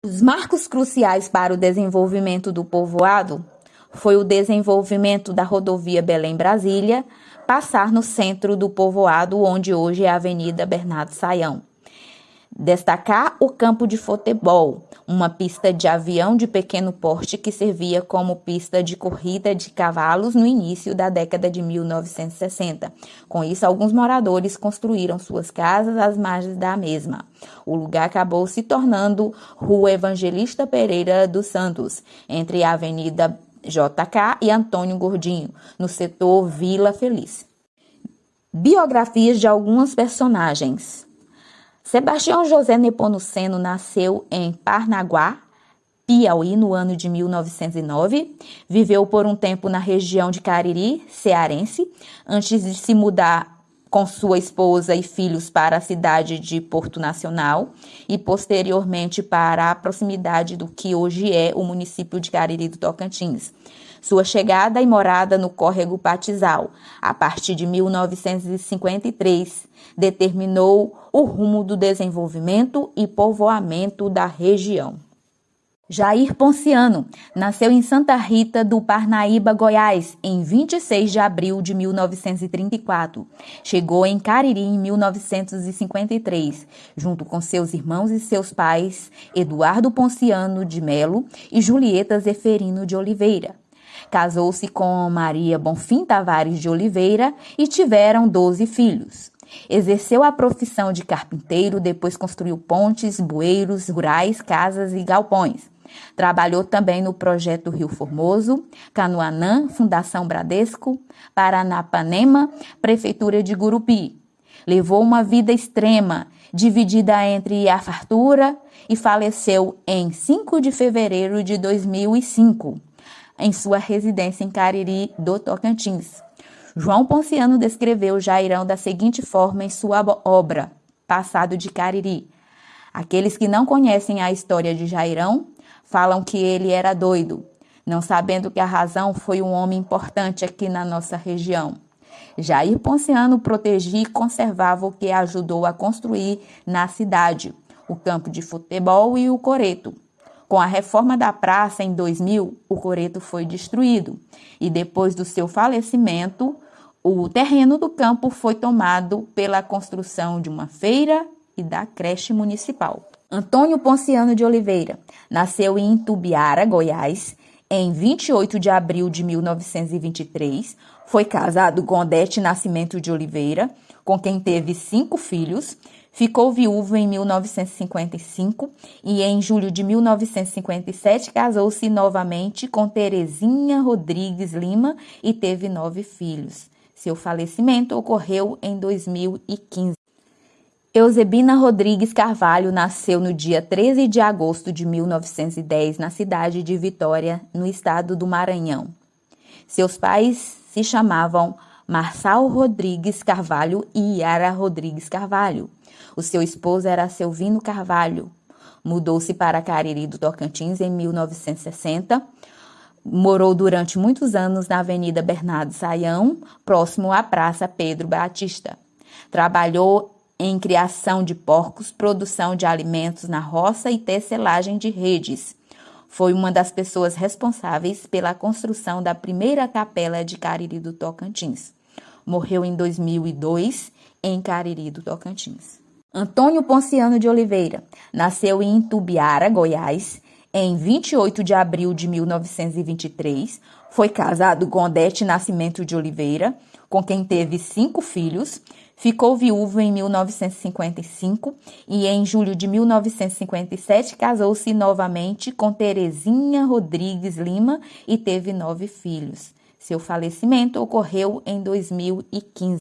Os marcos cruciais para o desenvolvimento do povoado foi o desenvolvimento da rodovia Belém-Brasília, passar no centro do povoado, onde hoje é a Avenida Bernardo Sayão. Destacar o campo de futebol, uma pista de avião de pequeno porte que servia como pista de corrida de cavalos no início da década de 1960. Com isso, alguns moradores construíram suas casas às margens da mesma. O lugar acabou se tornando Rua Evangelista Pereira dos Santos, entre a Avenida JK e Antônio Gordinho, no setor Vila Feliz. Biografias de alguns personagens. Sebastião José Nepomuceno nasceu em Parnaguá, Piauí, no ano de 1909. Viveu por um tempo na região de Cariri, cearense, antes de se mudar com sua esposa e filhos para a cidade de Porto Nacional e posteriormente para a proximidade do que hoje é o município de Cariri do Tocantins. Sua chegada e morada no córrego Patizal, a partir de 1953, determinou o rumo do desenvolvimento e povoamento da região. Jair Ponciano nasceu em Santa Rita do Parnaíba, Goiás, em 26 de abril de 1934. Chegou em Cariri em 1953, junto com seus irmãos e seus pais, Eduardo Ponciano de Melo e Julieta Zeferino de Oliveira. Casou-se com Maria Bonfim Tavares de Oliveira e tiveram 12 filhos. Exerceu a profissão de carpinteiro, depois construiu pontes, bueiros rurais, casas e galpões. Trabalhou também no projeto Rio Formoso, Canoanã, Fundação Bradesco, Paranapanema, Prefeitura de Gurupi. Levou uma vida extrema, dividida entre a fartura, e faleceu em 5 de fevereiro de 2005. Em sua residência em Cariri do Tocantins. João Ponciano descreveu Jairão da seguinte forma em sua obra, Passado de Cariri. Aqueles que não conhecem a história de Jairão falam que ele era doido, não sabendo que a razão foi um homem importante aqui na nossa região. Jair Ponciano protegia e conservava o que ajudou a construir na cidade, o campo de futebol e o coreto. Com a reforma da praça em 2000, o coreto foi destruído e depois do seu falecimento, o terreno do campo foi tomado pela construção de uma feira e da creche municipal. Antônio Ponciano de Oliveira nasceu em Itubiara, Goiás, em 28 de abril de 1923. Foi casado com Odete Nascimento de Oliveira, com quem teve 5 filhos. Ficou viúvo em 1955 e em julho de 1957 casou-se novamente com Terezinha Rodrigues Lima e teve 9 filhos. Seu falecimento ocorreu em 2015. Eusebina Rodrigues Carvalho nasceu no dia 13 de agosto de 1910 na cidade de Vitória, no estado do Maranhão. Seus pais se chamavam Marçal Rodrigues Carvalho e Yara Rodrigues Carvalho. O seu esposo era Selvino Carvalho. Mudou-se para Cariri do Tocantins em 1960. Morou durante muitos anos na Avenida Bernardo Sayão, próximo à Praça Pedro Batista. Trabalhou em criação de porcos, produção de alimentos na roça e tecelagem de redes. Foi uma das pessoas responsáveis pela construção da primeira capela de Cariri do Tocantins. Morreu em 2002 em Cariri do Tocantins. Antônio Ponciano de Oliveira nasceu em Itubiara, Goiás, em 28 de abril de 1923. Foi casado com Odete Nascimento de Oliveira, com quem teve 5 filhos. Ficou viúvo em 1955 e em julho de 1957 casou-se novamente com Terezinha Rodrigues Lima e teve 9 filhos. Seu falecimento ocorreu em 2015.